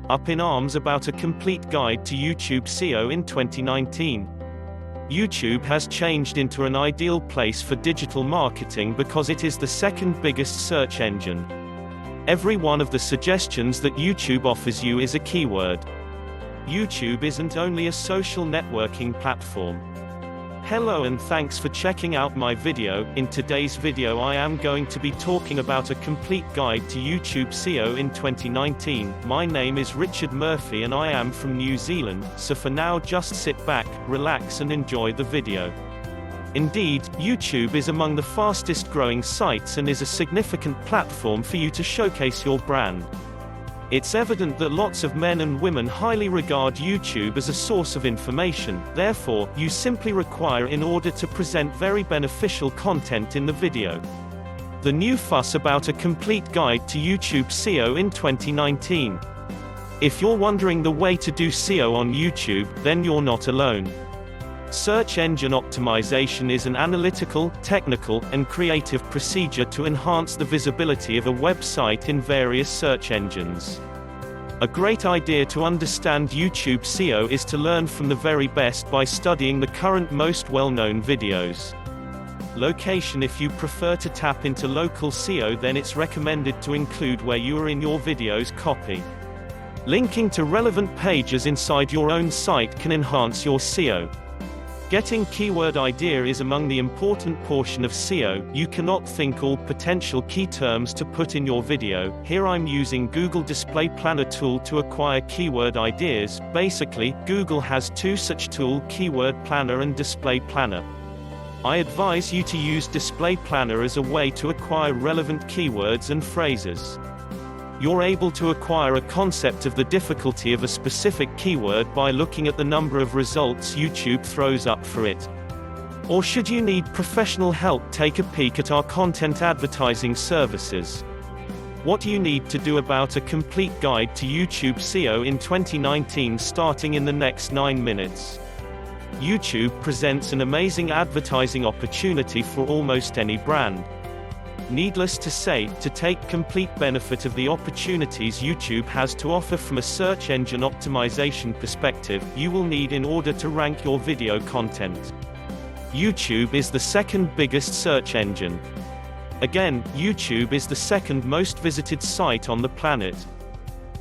up in arms about a complete guide to YouTube SEO in 2019. YouTube has changed into an ideal place for digital marketing because it is the second biggest search engine. Every one of the suggestions that YouTube offers you is a keyword. YouTube isn't only a social networking platform. Hello and thanks for checking out my video. In today's video I am going to be talking about a complete guide to YouTube SEO in 2019. My name is Richard Murphy and I am from New Zealand, so for now just sit back, relax and enjoy the video. Indeed, YouTube is among the fastest growing sites and is a significant platform for you to showcase your brand. It's evident that lots of men and women highly regard YouTube as a source of information, therefore, you simply require in order to present very beneficial content in the video. The new fuss about a complete guide to YouTube SEO in 2019. If you're wondering the way to do SEO on YouTube, then you're not alone. Search engine optimization is an analytical, technical, and creative procedure to enhance the visibility of a website in various search engines. A great idea to understand YouTube SEO is to learn from the very best by studying the current most well-known videos. Location: if you prefer to tap into local SEO, then it's recommended to include where you are in your video's copy. Linking to relevant pages inside your own site can enhance your SEO. Getting keyword idea is among the important portion of SEO. You cannot think all potential key terms to put in your video. Here I'm using Google Display Planner tool to acquire keyword ideas. Basically, Google has two such tools, Keyword Planner and Display Planner. I advise you to use Display Planner as a way to acquire relevant keywords and phrases. You're able to acquire a concept of the difficulty of a specific keyword by looking at the number of results YouTube throws up for it. Or should you need professional help, take a peek at our content advertising services. What you need to do about a complete guide to YouTube SEO in 2019 starting in the next 9 minutes. YouTube presents an amazing advertising opportunity for almost any brand. Needless to say, to take complete benefit of the opportunities YouTube has to offer from a search engine optimization perspective, you will need in order to rank your video content. YouTube is the second biggest search engine. Again, YouTube is the second most visited site on the planet.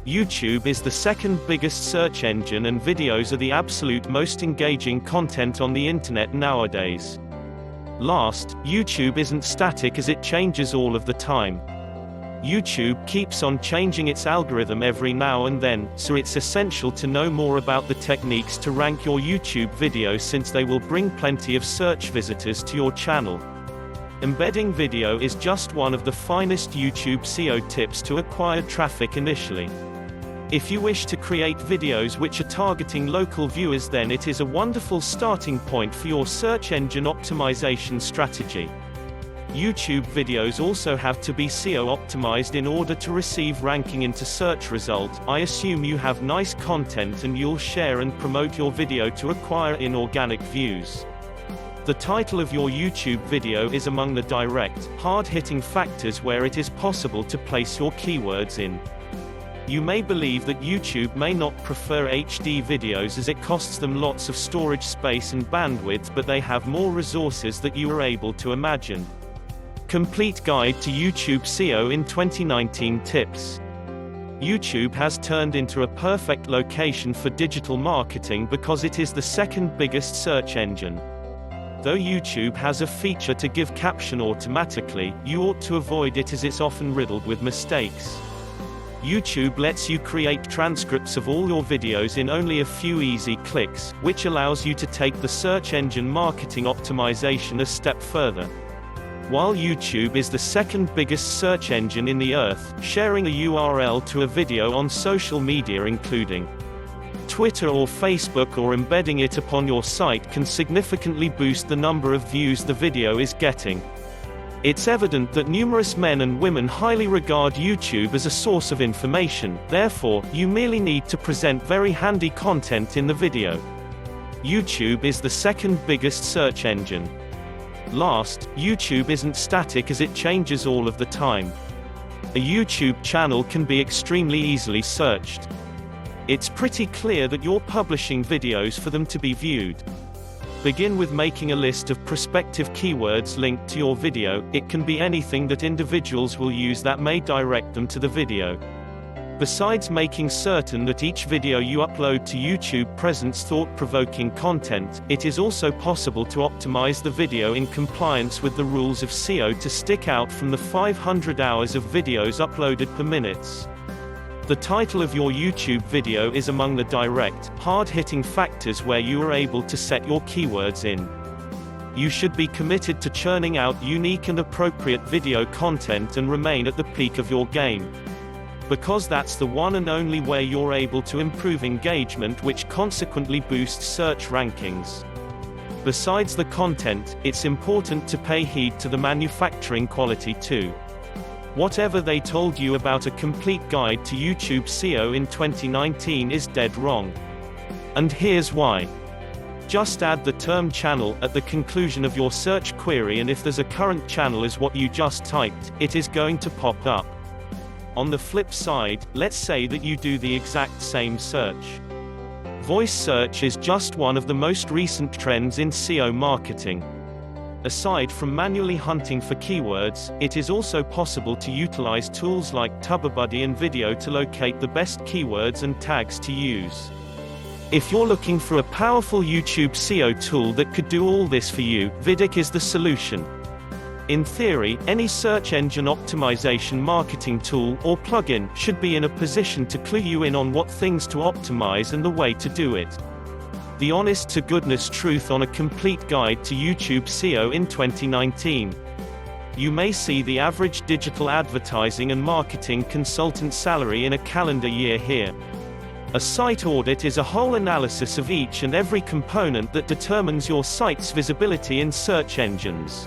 YouTube is the second biggest search engine and videos are the absolute most engaging content on the internet nowadays. Last, YouTube isn't static as it changes all of the time. YouTube keeps on changing its algorithm every now and then, so it's essential to know more about the techniques to rank your YouTube video since they will bring plenty of search visitors to your channel. Embedding video is just one of the finest YouTube SEO tips to acquire traffic initially. If you wish to create videos which are targeting local viewers, then it is a wonderful starting point for your search engine optimization strategy. YouTube videos also have to be SEO optimized in order to receive ranking into search result. I assume you have nice content and you'll share and promote your video to acquire inorganic views. The title of your YouTube video is among the direct, hard-hitting factors where it is possible to place your keywords in. You may believe that YouTube may not prefer HD videos as it costs them lots of storage space and bandwidth, but they have more resources that you are able to imagine. Complete guide to YouTube SEO in 2019 tips. YouTube has turned into a perfect location for digital marketing because it is the second biggest search engine. Though YouTube has a feature to give caption automatically, you ought to avoid it as it's often riddled with mistakes. YouTube lets you create transcripts of all your videos in only a few easy clicks, which allows you to take the search engine marketing optimization a step further. While YouTube is the second biggest search engine in the earth, sharing a URL to a video on social media including Twitter or Facebook or embedding it upon your site can significantly boost the number of views the video is getting. It's evident that numerous men and women highly regard YouTube as a source of information, therefore, you merely need to present very handy content in the video. YouTube is the second biggest search engine. Last, YouTube isn't static as it changes all of the time. A YouTube channel can be extremely easily searched. It's pretty clear that you're publishing videos for them to be viewed. Begin with making a list of prospective keywords linked to your video. It can be anything that individuals will use that may direct them to the video. Besides making certain that each video you upload to YouTube presents thought-provoking content, it is also possible to optimize the video in compliance with the rules of SEO to stick out from the 500 hours of videos uploaded per minute. The title of your YouTube video is among the direct, hard-hitting factors where you are able to set your keywords in. You should be committed to churning out unique and appropriate video content and remain at the peak of your game. Because that's the one and only way you're able to improve engagement, which consequently boosts search rankings. Besides the content, it's important to pay heed to the manufacturing quality too. Whatever they told you about a complete guide to YouTube SEO in 2019 is dead wrong. And here's why. Just add the term channel at the conclusion of your search query, and if there's a current channel as what you just typed, it is going to pop up. On the flip side, let's say that you do the exact same search. Voice search is just one of the most recent trends in SEO marketing. Aside from manually hunting for keywords, it is also possible to utilize tools like TuberBuddy and Video to locate the best keywords and tags to use. If you're looking for a powerful YouTube SEO tool that could do all this for you, Vidic is the solution. In theory, any search engine optimization marketing tool or plugin should be in a position to clue you in on what things to optimize and the way to do it. The honest-to-goodness truth on a complete guide to YouTube SEO in 2019. You may see the average digital advertising and marketing consultant salary in a calendar year here. A site audit is a whole analysis of each and every component that determines your site's visibility in search engines.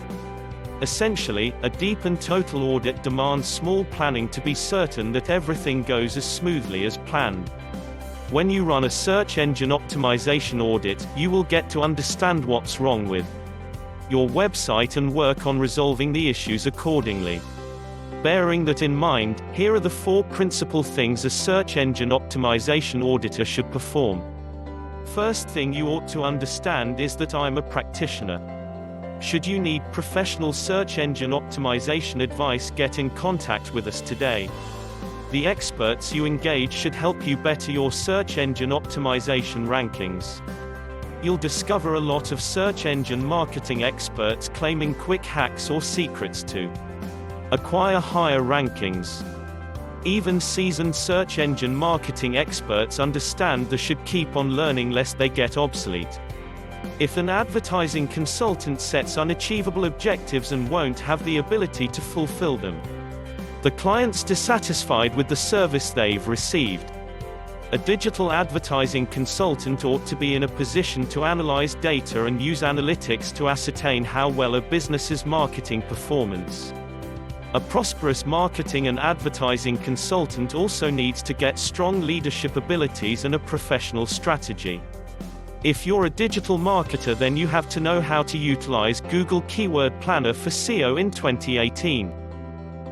Essentially, a deep and total audit demands small planning to be certain that everything goes as smoothly as planned. When you run a search engine optimization audit, you will get to understand what's wrong with your website and work on resolving the issues accordingly. Bearing that in mind, here are the 4 principal things a search engine optimization auditor should perform. First thing you ought to understand is that I'm a practitioner. Should you need professional search engine optimization advice, get in contact with us today. The experts you engage should help you better your search engine optimization rankings. You'll discover a lot of search engine marketing experts claiming quick hacks or secrets to acquire higher rankings. Even seasoned search engine marketing experts understand they should keep on learning lest they get obsolete. If an advertising consultant sets unachievable objectives and won't have the ability to fulfill them, the client's dissatisfied with the service they've received. A digital advertising consultant ought to be in a position to analyze data and use analytics to ascertain how well a business's marketing performance. A prosperous marketing and advertising consultant also needs to get strong leadership abilities and a professional strategy. If you're a digital marketer, then you have to know how to utilize Google Keyword Planner for SEO in 2018.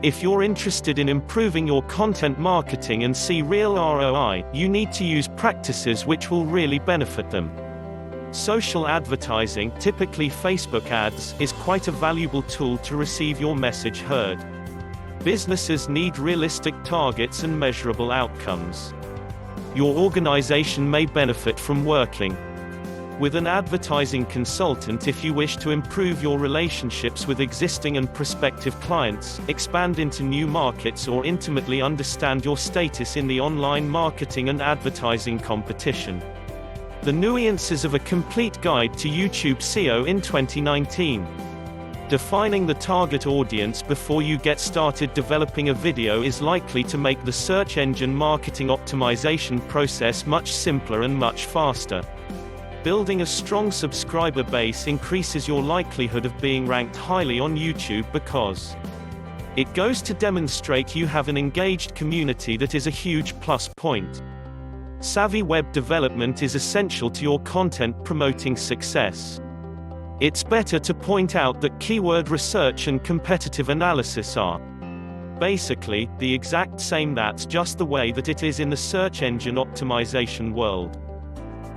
If you're interested in improving your content marketing and see real ROI, you need to use practices which will really benefit them. Social advertising, typically Facebook ads, is quite a valuable tool to receive your message heard. Businesses need realistic targets and measurable outcomes. Your organization may benefit from working with an advertising consultant if you wish to improve your relationships with existing and prospective clients, expand into new markets, or intimately understand your status in the online marketing and advertising competition. The nuances of a complete guide to YouTube SEO in 2019. Defining the target audience before you get started developing a video is likely to make the search engine marketing optimization process much simpler and much faster. Building a strong subscriber base increases your likelihood of being ranked highly on YouTube because it goes to demonstrate you have an engaged community that is a huge plus point. Savvy web development is essential to your content promoting success. It's better to point out that keyword research and competitive analysis are Basically, the exact same. That's just the way that it is in the search engine optimization world.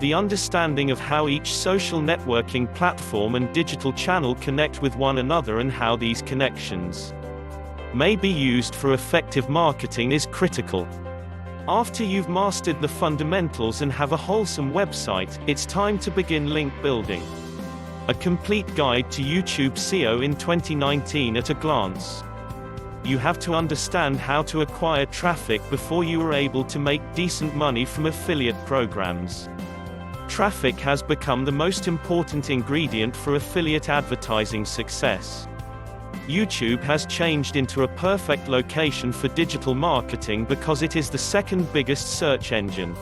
The understanding of how each social networking platform and digital channel connect with one another and how these connections may be used for effective marketing is critical. After you've mastered the fundamentals and have a wholesome website, it's time to begin link building. A complete guide to YouTube SEO in 2019 at a glance. You have to understand how to acquire traffic before you are able to make decent money from affiliate programs. Traffic has become the most important ingredient for affiliate advertising success. YouTube has changed into a perfect location for digital marketing because it is the second biggest search engine.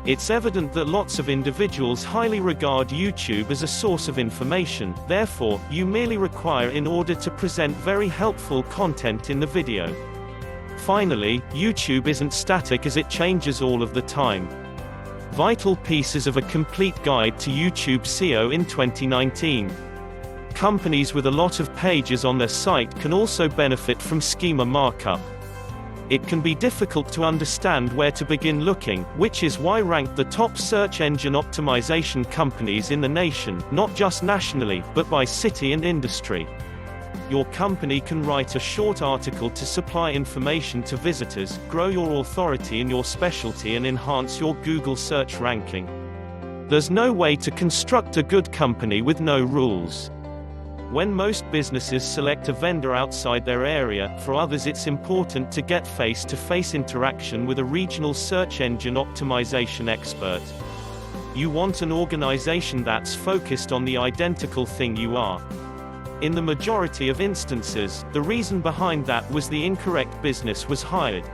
It's evident that lots of individuals highly regard YouTube as a source of information, therefore, you merely require in order to present very helpful content in the video. Finally, YouTube isn't static as it changes all of the time. Vital pieces of a complete guide to YouTube SEO in 2019. Companies with a lot of pages on their site can also benefit from schema markup. It can be difficult to understand where to begin looking, which is why rank the top search engine optimization companies in the nation, not just nationally, but by city and industry. Your company can write a short article to supply information to visitors, grow your authority in your specialty and enhance your Google search ranking. There's no way to construct a good company with no rules. When most businesses select a vendor outside their area, for others it's important to get face-to-face interaction with a regional search engine optimization expert. You want an organization that's focused on the identical thing you are. In the majority of instances, the reason behind that was the incorrect business was hired.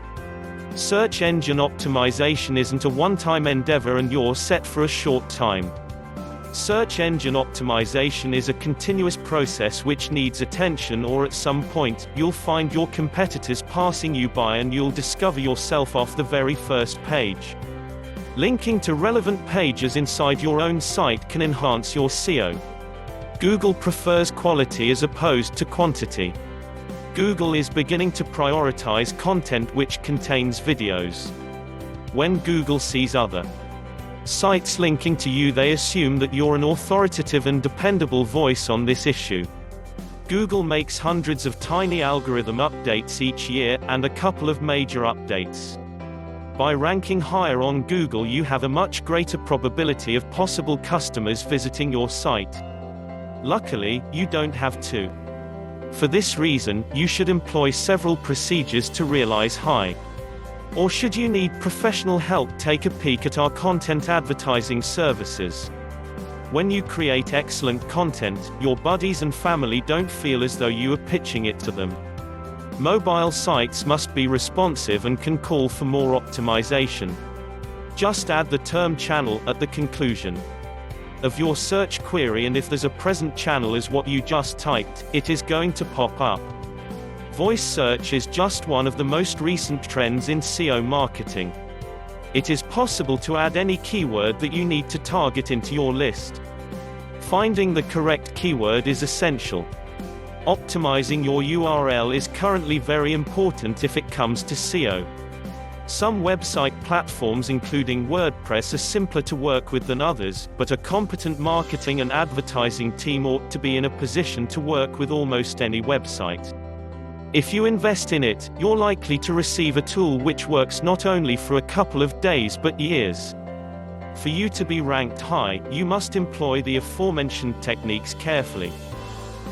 Search engine optimization isn't a one-time endeavor and you're set for a short time. Search engine optimization is a continuous process which needs attention, or at some point, you'll find your competitors passing you by and you'll discover yourself off the very first page. Linking to relevant pages inside your own site can enhance your SEO. Google prefers quality as opposed to quantity. Google is beginning to prioritize content which contains videos. When Google sees other sites linking to you, they assume that you're an authoritative and dependable voice on this issue. Google makes hundreds of tiny algorithm updates each year, and a couple of major updates. By ranking higher on Google, you have a much greater probability of possible customers visiting your site. Luckily, you don't have to. For this reason, you should employ several procedures to realize high. Or should you need professional help, take a peek at our content advertising services. When you create excellent content, your buddies and family don't feel as though you are pitching it to them. Mobile sites must be responsive and can call for more optimization. Just add the term channel at the conclusion of your search query, and if there's a present channel as what you just typed, it is going to pop up. Voice search is just one of the most recent trends in SEO marketing. It is possible to add any keyword that you need to target into your list. Finding the correct keyword is essential. Optimizing your URL is currently very important if it comes to SEO. Some website platforms, including WordPress, are simpler to work with than others, but a competent marketing and advertising team ought to be in a position to work with almost any website. If you invest in it, you're likely to receive a tool which works not only for a couple of days but years. For you to be ranked high, you must employ the aforementioned techniques carefully.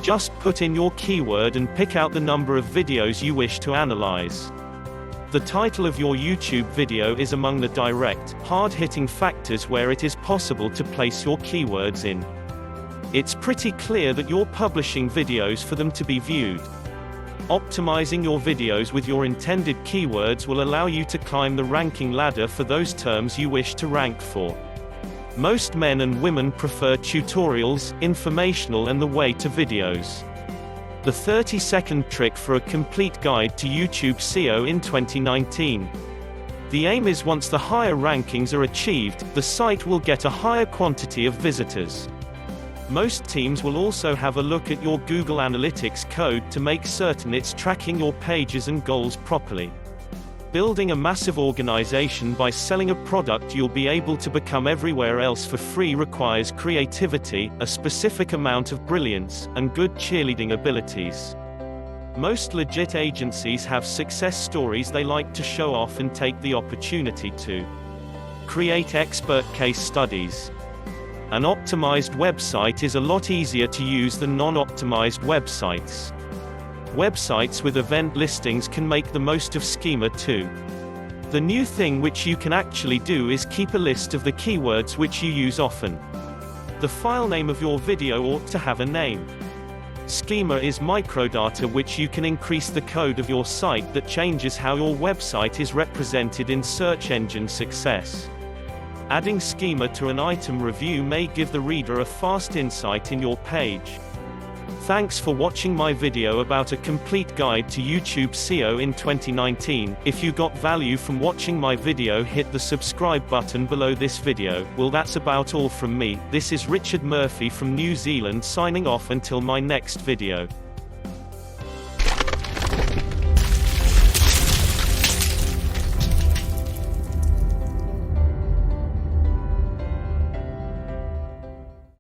Just put in your keyword and pick out the number of videos you wish to analyze. The title of your YouTube video is among the direct, hard-hitting factors where it is possible to place your keywords in. It's pretty clear that you're publishing videos for them to be viewed. Optimizing your videos with your intended keywords will allow you to climb the ranking ladder for those terms you wish to rank for. Most men and women prefer tutorials, informational and the way to videos. The 30-second trick for a complete guide to YouTube SEO in 2019. The aim is once the higher rankings are achieved, the site will get a higher quantity of visitors. Most teams will also have a look at your Google Analytics code to make certain it's tracking your pages and goals properly. Building a massive organization by selling a product you'll be able to become everywhere else for free requires creativity, a specific amount of brilliance, and good cheerleading abilities. Most legit agencies have success stories they like to show off and take the opportunity to create expert case studies. An optimized website is a lot easier to use than non-optimized websites. Websites with event listings can make the most of schema too. The new thing which you can actually do is keep a list of the keywords which you use often. The file name of your video ought to have a name. Schema is microdata which you can increase the code of your site that changes how your website is represented in search engine success. Adding schema to an item review may give the reader a fast insight in your page. Thanks for watching my video about a complete guide to YouTube SEO in 2019. If you got value from watching my video, hit the subscribe button below this video. Well, that's about all from me. This is Richard Murphy from New Zealand signing off until my next video.